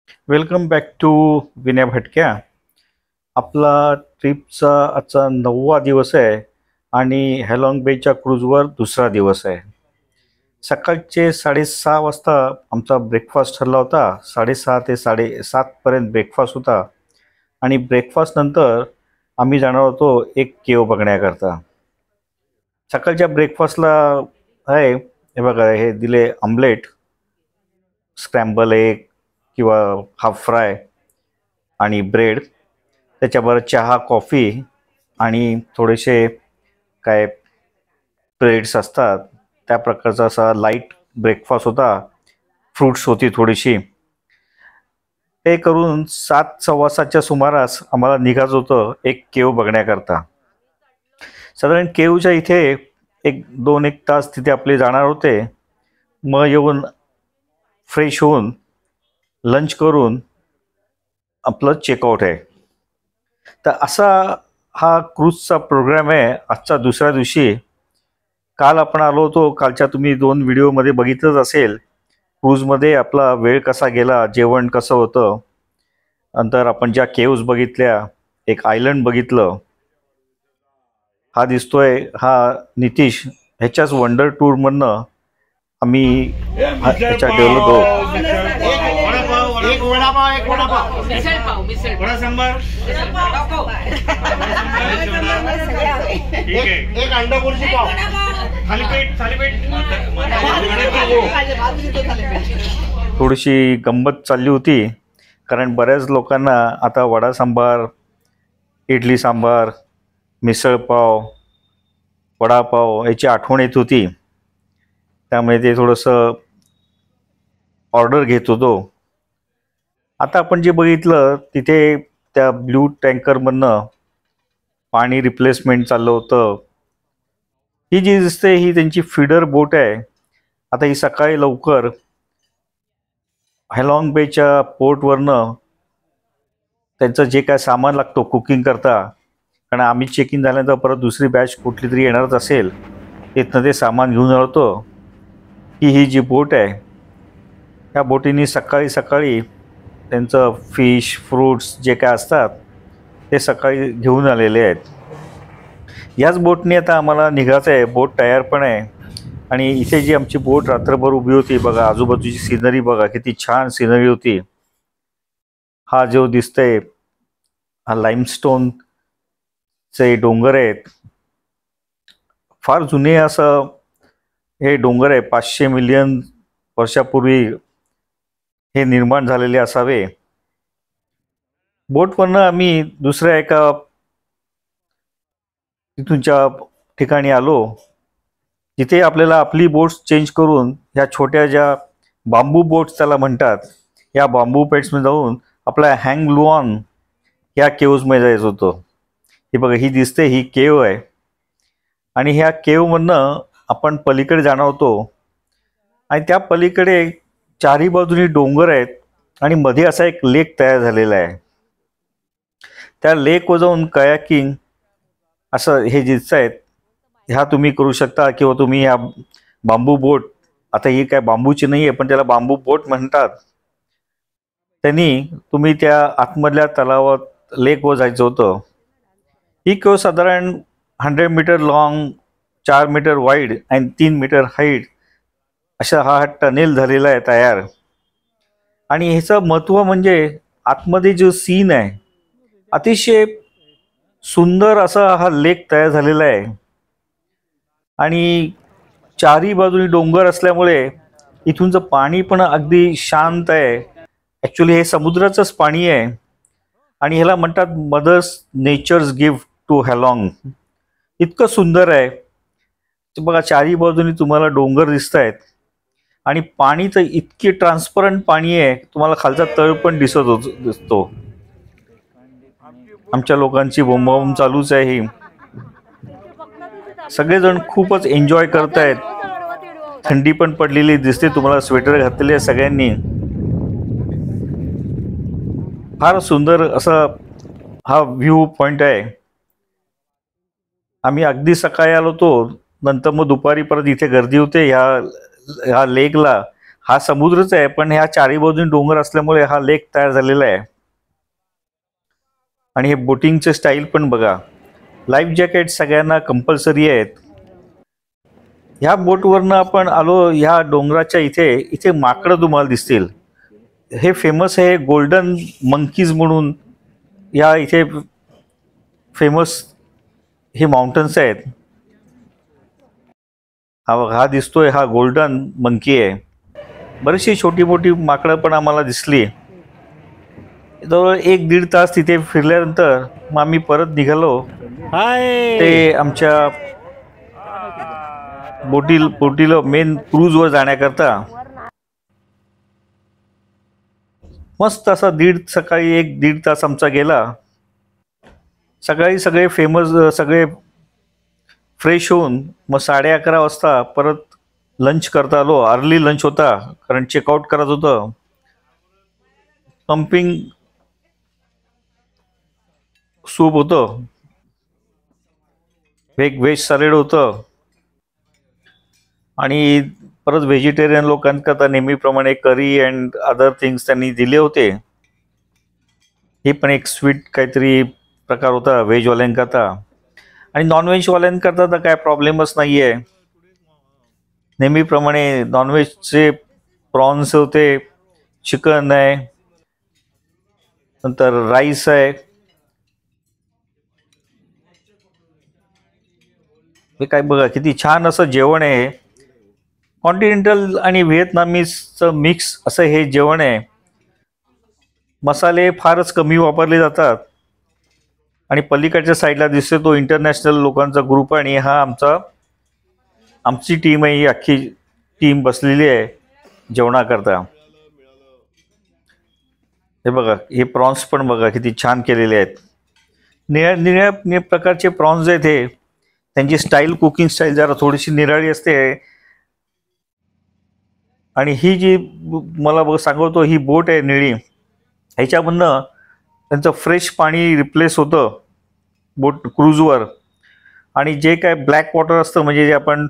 Welcome back to Vinay भटक्या. आपला ट्रिपचा आजचा 9वा दिवस आहे आणि हॅलॉंग बेच्या क्रूजवर दुसरा दिवस आहे. सकाळचे 6:30 वाजता आमचा ब्रेकफास्ट ठरला होता. 6:30 ते 7:30पर्यंत ब्रेकफास्ट होता आणि ब्रेकफास्ट नंतर आम्ही जाणार होतो एक केव बघण्याकरता. सकाळच्या ब्रेकफास्टला आहे हे बघा, हे दिले ऑमलेट, स्क्रॅम्बल एग किंवा हाफ फ्राय आणि ब्रेड, त्याच्याबरोबर चहा, कॉफी आणि थोडेसे काय ब्रेड्स असतात त्या प्रकारचा असा लाईट ब्रेकफास्ट होता. फ्रूट्स होती थोडीशी. हे करून 7:15च्या सुमारास आम्हाला निघायचं होतं एक केव बघण्याकरता. साधारण केवच्या इथे एक 2-1 तास तिथे आपले जाणार होते. मग येऊन फ्रेश होऊन लंच करून आपलं चेकआउट आहे. तर असा हा क्रूजचा प्रोग्राम आहे. आजचा दुसऱ्या दिवशी काल आपण आलो होतो. कालच्या तुम्ही 2 व्हिडिओमध्ये बघितलंच असेल. क्रूजमध्ये आपला वेळ कसा गेला, जेवण कसं होतं, नंतर आपण ज्या केव्ज बघितल्या, एक आयलंड बघितलं. हा दिसतोय हा नितीश, ह्याच्याच वंडर टूरमधनं आम्ही ह्याच्या गेलो. एक वडापाव, एक वडापाव, मिसळ पाव, वडा सांबार, एक अंडा बुर्जी पाव, थालीपीठ, थोडीशी गंमत चालली होती, कारण बऱ्याच लोकांना आता वडा सांबार, इडली सांबार, मिसळ पाव, वडापाव याची आठवण येत होती. त्यामुळे ते थोडंसं ऑर्डर घेत होतो. आता आपण जे बघितलं तिथे त्या ब्ल्यू टँकरमधनं पाणी रिप्लेसमेंट चाललं होतं. ही जी दिसते ही त्यांची फीडर बोट आहे. आता ही सकाळी लवकर हॅलॉंग बेच्या पोर्टवरनं त्यांचं जे काय सामान लागतो कुकिंग करता, कारण आम्ही चेक इन झाल्यानंतर परत दुसरी बॅच कुठली तरी येणारच असेल, तिथनं ते सामान घेऊन जातो. ही जी बोट आहे, ह्या बोटीने सकाळी सकाळी त्यांचं फिश, फ्रूट्स जे काय असतात ते सकाळी घेऊन आलेले आहेत. याच बोटने आता आम्हाला निघायचं आहे. बोट तयार पण आहे आणि इथे जी आमची बोट रात्रभर उभी होती बघा, आजूबाजूची सिनरी बघा, किती छान सिनरी होती. हा जो दिसतंय हा लाईमस्टोनचे डोंगर आहेत. फार जुने असं हे डोंगर आहे. 500 मिलियन वर्षापूर्वी हे निर्माण झालेले असावे. बोटवरनं आम्ही दुसऱ्या एका तिथूनच्या ठिकाणी आलो, जिथे आपल्याला आपली बोट्स चेंज करून ह्या छोट्या ज्या बांबू बोट्स त्याला म्हणतात, या बांबू पेट्समध्ये जाऊन आपला हँग लुऑन ह्या केव्जमध्ये जायचं होतं. ही बघा, ही दिसते ही केव आहे आणि ह्या केवमधनं आपण पलीकडे जाणार होतो. आणि त्या पलीकडे चारी बाजूनी डोंगर आहेत आणि मध्ये असा एक लेक तयार झालेला आहे. त्या लेकवर जाऊन कयाकिंग असं हे दिसत आहेत, ह्या तुम्ही करू शकता. किंवा तुम्ही ह्या बांबू बोट, आता ही काय बांबूची नाही आहे पण त्याला बांबू बोट म्हणतात, त्यांनी तुम्ही त्या आतमधल्या तलावात लेकवर जायचं होतं. ही केव साधारण 100 मीटर लॉंग, 4 मीटर वाईड आणि 3 मीटर हाईट अशा हा टनेल झालेला आहे तयार. आणि ह्याचं महत्त्व म्हणजे आतमध्ये जो सीन आहे, अतिशय सुंदर असा हा लेक तयार झालेला आहे आणि चारी बाजूनी डोंगर असल्यामुळे इथूनचं पाणी पण अगदी शांत आहे. ॲक्च्युली हे समुद्राचंच पाणी आहे आणि ह्याला म्हणतात मदर्स नेचर्स गिफ्ट टू हॅलॉंग. इतकं सुंदर आहे. बघा, चारी बाजूनी तुम्हाला डोंगर दिसत आहेत आणि पाणी तर इतकी ट्रान्सपरंट पाणी आहे, तुम्हाला खालचा तळ पण दिसतो. आमच्या लोकांची बोंबाबोंब चालूच आहे. ही सगळेजण खूपच एन्जॉय करत आहेत. थंडी पण पडलेली दिसते तुम्हाला, स्वेटर घातलेले आहे सगळ्यांनी. फार सुंदर असा हा व्ह्यू पॉइंट आहे. आम्ही अगदी सकाळी आलो होतो, नंतर मग दुपारी परत इथे गर्दी होते ह्या लेकला. हा समुद्रच आहे, पण ह्या चारी बाजूने डोंगर असल्यामुळे हा लेक तयार झालेला आहे. आणि हे बोटिंगचे स्टाईल पण बघा. लाईफ जॅकेट सगळ्यांना कंपल्सरी आहेत. ह्या बोटवरनं आपण आलो ह्या डोंगराच्या इथे. इथे माकडं तुम्हाला दिसतील. हे फेमस आहे गोल्डन मंकीज म्हणून. या इथे फेमस हे माउंटन्स आहेत. हा दिसतोय हा गोल्डन मंकी आहे. बरीचशी छोटी मोठी माकडं पण आम्हाला दिसली. जवळ 1-1.5 तास तिथे फिरल्यानंतर मग आम्ही परत निघालो ते आमच्या बोटीला मेन क्रूजवर जाण्याकरता. मस्त असा सकाळी 1-1.5 तास आमचा गेला. सकाळी सगळे सगळे फ्रेश होऊन मग 11:30 वाजता परत लंच करता आलो. अर्ली लंच होता कारण चेकआउट करत होतं. पंपिंग सूप होतं, व्हेज सॅलेड होतं आणि परत व्हेजिटेरियन लोकांकरता नेहमीप्रमाणे करी अँड अदर थिंग्स त्यांनी दिले होते. हे पण एक स्वीट काहीतरी प्रकार होता व्हेजवाल्यांकरता. आणि नॉनव्हेजवाल्यांकरता तर काय प्रॉब्लेमच नाही आहे. नेहमीप्रमाणे नॉनव्हेजचे प्रॉन्स होते, चिकन आहे, नंतर राईस आहे. हे काय बघा किती छान असं जेवण आहे. कॉन्टिनेंटल आणि व्हिएतनामीजचं मिक्स असं हे जेवण आहे. मसाले फारच कमी वापरले जातात. आणि पलीकडच्या साईडला दिसतो तो इंटरनॅशनल लोकांचा ग्रुप आणि हा आमची टीम आहे. ही अख्खी टीम बसलेली आहे जेवणाकरता. हे बघा हे प्रॉन्स पण बघा किती छान केलेले आहेत. निळ्या प्रकारचे प्रॉन्स आहेत हे. त्यांची स्टाईल कुकिंग स्टाईल जरा थोडीशी निराळी असते. आणि ही जी मला सांगतो ही बोट आहे निळी, ह्याच्यामधनं त्यांचं फ्रेश पाणी रिप्लेस होतं बोट क्रूजवर. आणि जे काय ब्लॅक वॉटर असतं म्हणजे जे आपण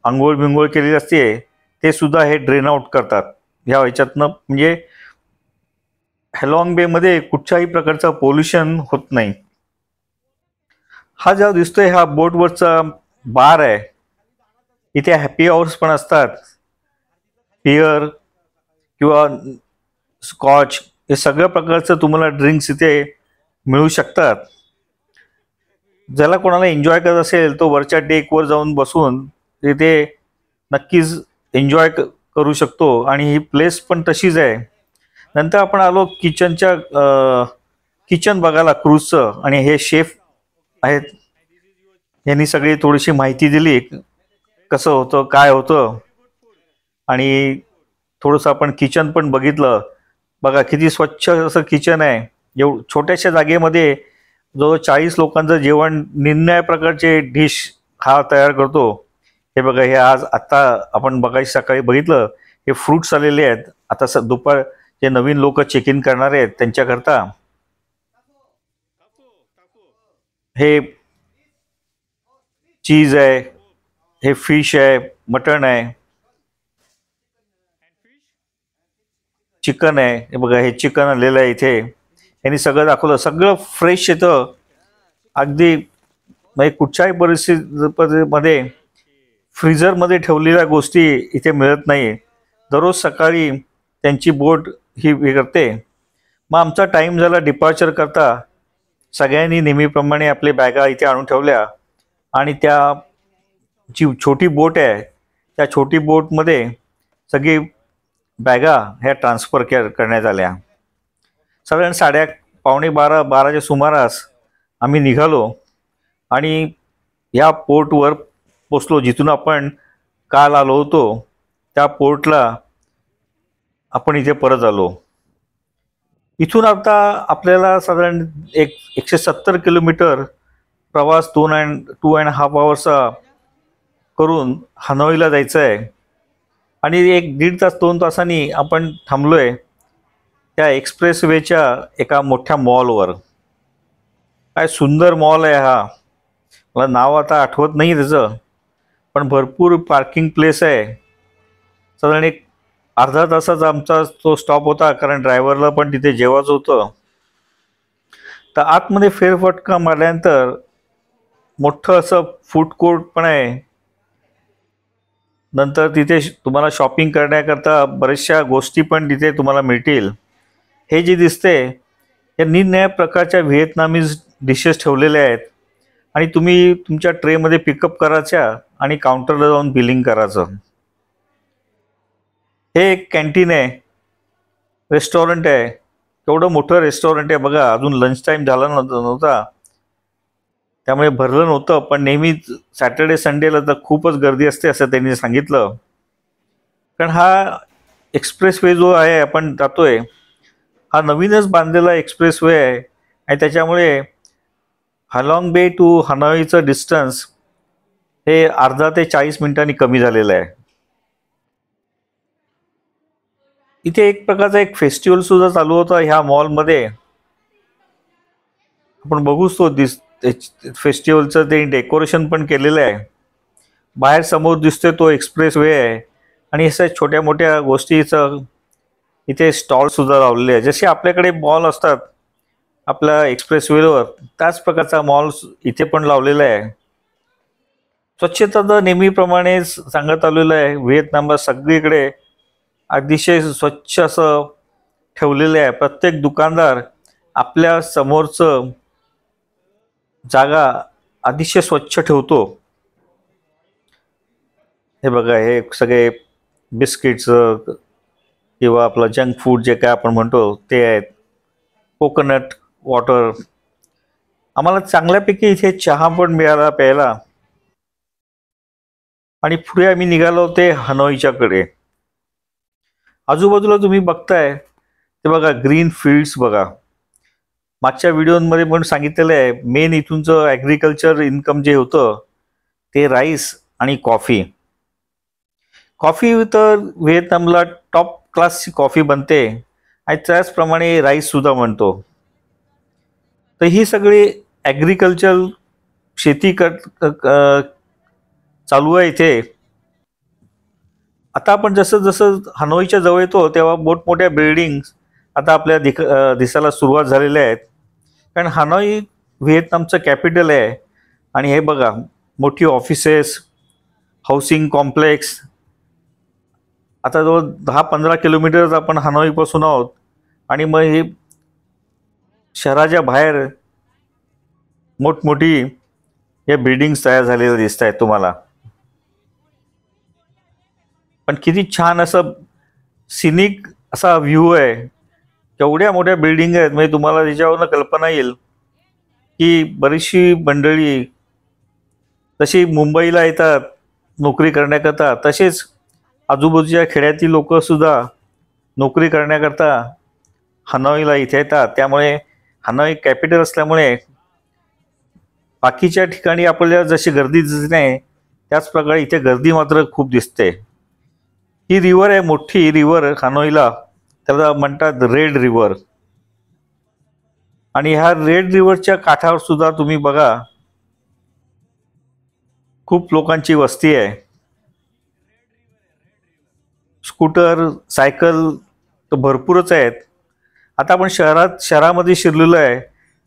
आंघोळ बिंघोळ केलेली असते ते सुद्धा हे ड्रेन आउट करतात ह्या ह्याच्यातनं. म्हणजे हॅलॉंग बेमध्ये कुठच्याही प्रकारचं पोल्युशन होत नाही. हा जो दिसतोय हा बोटवरचा बार आहे. इथे हॅपी आवर्स पण असतात. बियर किंवा स्कॉच हे सगळ्या प्रकारचं तुम्हाला ड्रिंक्स इथे मिळू शकतात. ज्याला कोणाला एन्जॉय करत असेल तो वरच्या डेकवर जाऊन बसून तिथे नक्कीच एन्जॉय करू शकतो. आणि ही प्लेस पण तशीच आहे. नंतर आपण आलो किचन बघायला क्रूजचं. आणि हे शेफ आहेत, यांनी सगळी थोडीशी माहिती दिली कसं होतं काय होतं. आणि थोडंसं आपण किचन पण बघितलं. बघा किती स्वच्छ असं किचन आहे. छोट्याशा जागेमध्ये जवळ 40 लोकांचं जेवण निरनिराळ्या प्रकारचे डिश हा तयार करतो. हे बघा हे आता आपण बघायचं सकाळी बघितलं हे फ्रूट्स आलेले आहेत. आता दुपार जे नवीन लोक चेक इन करणार आहेत त्यांच्याकरता हे चीज आहे, हे फिश आहे, मटण आहे, चिकन आहे. हे बघा हे चिकन आलेलं आहे इथे. यांनी सगळं दाखवलं. सगळं फ्रेश येतं अगदी. म्हणजे कुठच्याही परिस्थितीमध्ये फ्रीझरमध्ये ठेवलेल्या गोष्टी इथे मिळत नाही. दररोज सकाळी त्यांची बोट ही करते. मग आमचा टाईम झाला डिपार्चर करता. सगळ्यांनी नेहमीप्रमाणे आपले बॅगा इथे आणून ठेवल्या. आणि त्या जी छोटी बोट आहे त्या छोटी बोटमध्ये सगळी बॅगा ह्या ट्रान्सफर करण्यात आल्या. साधारण 11:45-12च्या सुमारास आम्ही निघालो आणि या पोर्टवर पोचलो जिथून आपण काल आलो होतो. त्या पोर्टला आपण इथे परत आलो. इथून आता आपल्याला साधारण 170 किलोमीटर प्रवास 2.5 आवर्सचा करून हनोईला जायचं आहे. आणि 1-1.5 तास 2 तासांनी आपण थांबलोय त्या एक्सप्रेस वेच्या एका मोठ्या मॉलवर. काय सुंदर मॉल आहे हा. मला नाव आता आठवत नाही त्याचं, पण भरपूर पार्किंग प्लेस आहे. साधारण अर्धा तासाचा आमचा तो स्टॉप होता, कारण ड्रायव्हरला पण तिथे जेवायचं होतं. तर आतमध्ये फेरफटका मारल्यानंतर मोठं असं फूड कोर्ट पण आहे. नंतर तिथे तुम्हाला शॉपिंग करण्याकरता बऱ्याचशा गोष्टी पण तिथे तुम्हाला मिळतील. हे जे दिसते हे निरनिराळ्या प्रकारच्या व्हिएतनामीज डिशेस ठेवलेल्या आहेत आणि तुम्ही तुमच्या ट्रेमध्ये पिकअप करायच्या आणि काउंटरला जाऊन बिलिंग करायचं. हे एक कॅन्टीन आहे, रेस्टॉरंट आहे. केवढं मोठं रेस्टॉरंट आहे बघा. अजून लंच टाईम झाला नव्हता, त्यामुळे भरलं नव्हतं. पण नेहमीच सॅटर्डे संडेला तर खूपच गर्दी असते असं त्यांनी सांगितलं. कारण हा एक्सप्रेसवे जो आहे आपण जातोय, हा नवीनच बांधलेला एक्सप्रेसवे आहे आणि त्याच्यामुळे हलॉंग बे टू हनॉईचं डिस्टन्स हे अर्धा ते 40 मिनिटांनी कमी झालेलं आहे. इथे एक प्रकारचा एक फेस्टिवल सुद्धा चालू होता ह्या मॉलमध्ये. आपण बघूच तो फेस्टिवलचं ते डेकोरेशन पण केलेलं आहे. बाहेर समोर दिसतोय तो एक्सप्रेसवे आहे आणि अशा छोट्या मोठ्या गोष्टीचं इथे स्टॉल सुद्धा लावलेले आहे. जसे आपल्याकडे मॉल असतात आपल्या एक्सप्रेसवेवर, त्याच प्रकारचा मॉल इथे पण लावलेला आहे. स्वच्छता तर नेहमीप्रमाणे सांगत आलेलं आहे. व्हिएतनामला सगळीकडे अतिशय स्वच्छ असं ठेवलेलं आहे. प्रत्येक दुकानदार आपल्या समोरचं जागा अतिशय स्वच्छ ठेवतो. हे बघा, हे सगळे बिस्किट्स किंवा आपलं जंक फूड जे काय आपण म्हणतो ते आहेत. Coconut water. आम्हाला चांगल्यापैकी इथे चहा पण मिळाला प्यायला आणि पुढे आम्ही निघालो ते हनोईच्याकडे. आजूबाजूला तुम्ही बघताय ते बघा, ग्रीन फील्ड्स बघा. मागच्या व्हिडिओमध्ये पण सांगितलेलं आहे मेन इथूनचं ॲग्रिकल्चर इन्कम जे होतं ते राईस आणि कॉफी. कॉफी तर व्हिएतनामला टॉप क्लासची कॉफी बनते आणि त्याचप्रमाणे राईससुद्धा बनतो. तर ही सगळी ॲग्रिकल्चर शेती चालू आहे इथे. आता आपण जसं जसं हनोईच्या जवळ येतो तेव्हा मोठमोठ्या बिल्डिंग्स आता आपल्या दिसायला सुरुवात झालेल्या आहेत. कारण हनोई व्हिएतनामचं कॅपिटल आहे आणि हे बघा, मोठी ऑफिसेस, हाऊसिंग कॉम्प्लेक्स. आता जवळ 10-15 किलोमीटर आपण हनोईपासून आहोत आणि मग हे शहराच्या बाहेर मोठमोठी या बिल्डिंग्स तयार झालेल्या दिसत आहेत तुम्हाला. पण किती छान असं सिनिक असा व्ह्यू आहे. केवढ्या मोठ्या बिल्डिंग आहेत, म्हणजे तुम्हाला त्याच्यावरनं कल्पना येईल की बरीचशी मंडळी तशी मुंबईला येतात नोकरी करण्याकरता, तसेच आजूबाजूच्या खेड्यातील लोकंसुद्धा नोकरी करण्याकरता हनोईला इथे येतात. त्यामुळे हनोई कॅपिटल असल्यामुळे बाकीच्या ठिकाणी आपल्याला जशी गर्दी दिसत नाही त्याच प्रकारे इथे गर्दी मात्र खूप दिसते. ही रिव्हर आहे, मोठी रिव्हर हनोईला, त्याला म्हणतात रेड रिव्हर. आणि ह्या रेड रिव्हरच्या काठावर सुद्धा तुम्ही बघा खूप लोकांची वस्ती आहे. स्कूटर, सायकल तर भरपूरच आहेत. आता आपण शहरामध्ये शिरलेलो आहे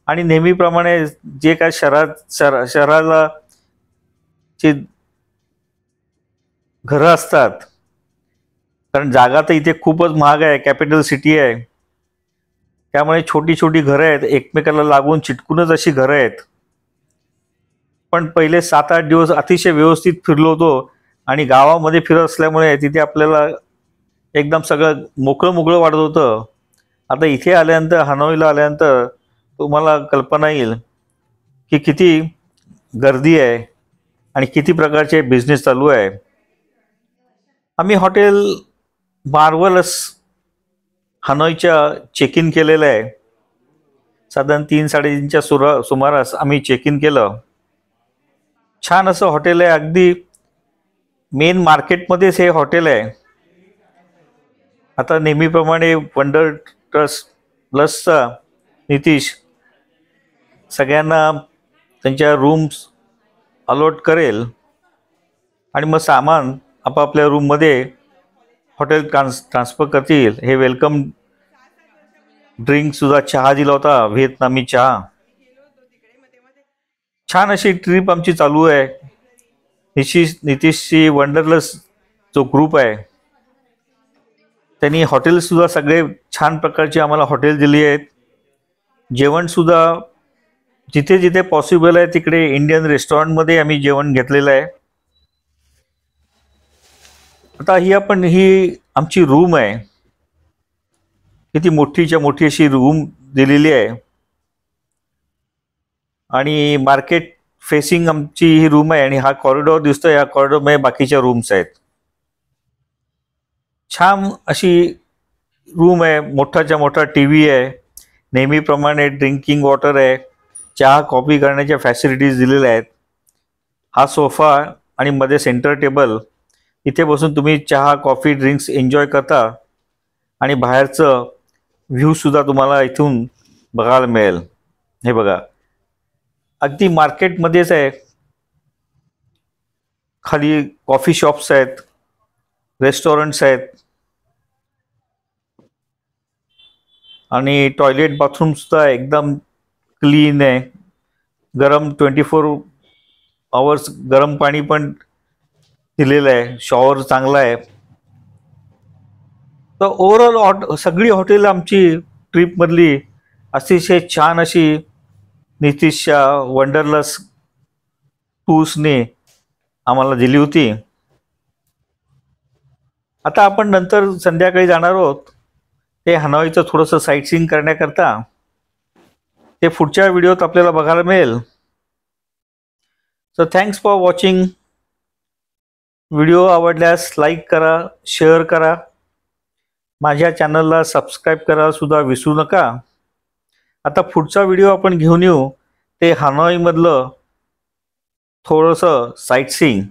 आणि नेहमीप्रमाणे जे काय शहराला जे घरं असतात, कारण जागा तर इथे खूपच महाग आहे, कॅपिटल सिटी आहे, त्यामुळे छोटी छोटी घरं आहेत, एकमेकाला लागून चिटकूनच अशी घरं आहेत. पण पहिले 7-8 दिवस अतिशय व्यवस्थित फिरलो होतो आणि गावामध्ये फिरत असल्यामुळे तिथे आपल्याला एकदम सगळं मोकळं मोकळं वाटत होतं. आता इथे आल्यानंतर, हनोईला आल्यानंतर तुम्हाला कल्पना येईल की किती गर्दी आहे आणि किती प्रकारचे बिझनेस चालू आहे. आम्ही हॉटेल मार्वलस हनोईच्या चेक इन केलेलं आहे. साधारण 3-3:30च्या सुमारास आम्ही चेक इन केलं. छान असं हॉटेल आहे, अगदी मेन मार्केटमध्येच हे हॉटेल आहे. आता नेहमीप्रमाणे वंडर ट्रस्ट प्लसचा नितीश सगळ्यांना त्यांच्या रूम्स अलॉट करेल आणि मग सामान आपापल्या रूममध्ये हॉटेल ट्रान्सफर करतील. हे वेलकम ड्रिंकसुद्धा चहा दिला होता, व्हिएतनामी चहा. छान अशी ट्रिप आमची चालू आहे. नितीशची वंडरलस जो ग्रुप आहे त्यांनी हॉटेलसुद्धा सगळे छान प्रकारचे आम्हाला हॉटेल दिली आहेत. जेवणसुद्धा जिथे जिथे पॉसिबल आहे तिकडे इंडियन रेस्टॉरंटमध्ये आम्ही जेवण घेतलेलं आहे. आता ही आमची रूम आहे. किती मोठीच्या मोठी अशी रूम दिलेली आहे आणि मार्केट फेसिंग आमची ही रूम आहे आणि हा कॉरिडॉर दिसतोय. या कॉरिडॉरमध्ये बाकीच्या रूम्स आहेत. छान अशी रूम आहे. मोठाच्या मोठा टीव्ही आहे. नेहमीप्रमाणे ड्रिंकिंग वॉटर आहे. चहा कॉफी करण्याच्या फॅसिलिटीज दिलेल्या आहेत. हा सोफा आणि मध्ये सेंटर टेबल. इथे बसून तुम्ही चहा कॉफी ड्रिंक्स एन्जॉय करता आणि बाहेरचं व्ह्यूसुद्धा तुम्हाला इथून बघायला मिळेल. हे बघा, अगदी मार्केटमध्येच आहे. खाली कॉफी शॉप्स आहेत, रेस्टॉरंट्स आहेत आणि टॉयलेट बाथरूमसुद्धा एकदम क्लीन आहे. गरम 24 आवर्स गरम पाणी पण दिलेलं आहे. शॉवर चांगला आहे. तर ओव्हरऑल सगळी हॉटेल आमची ट्रिपमधली अतिशय छान अशी नितीशच्या वंडरलस टूर्सने आम्हाला दिली होती. आता आपण नंतर संध्याकाळी जाणार आहोत ते हनॉईचं थोडंसं साईटसीइंग करण्याकरता. ते पुढच्या व्हिडिओत आपल्याला बघायला मिळेल. So thanks for watching. Video आवडल्यास लाईक करा, शेअर करा. माझ्या चॅनलला सबस्क्राईब करायला सुद्धा विसरू नका. आता पुढचा व्हिडिओ आपण घेऊन येऊ ते हनॉईमधलं थोडंसं साईटसीइंग.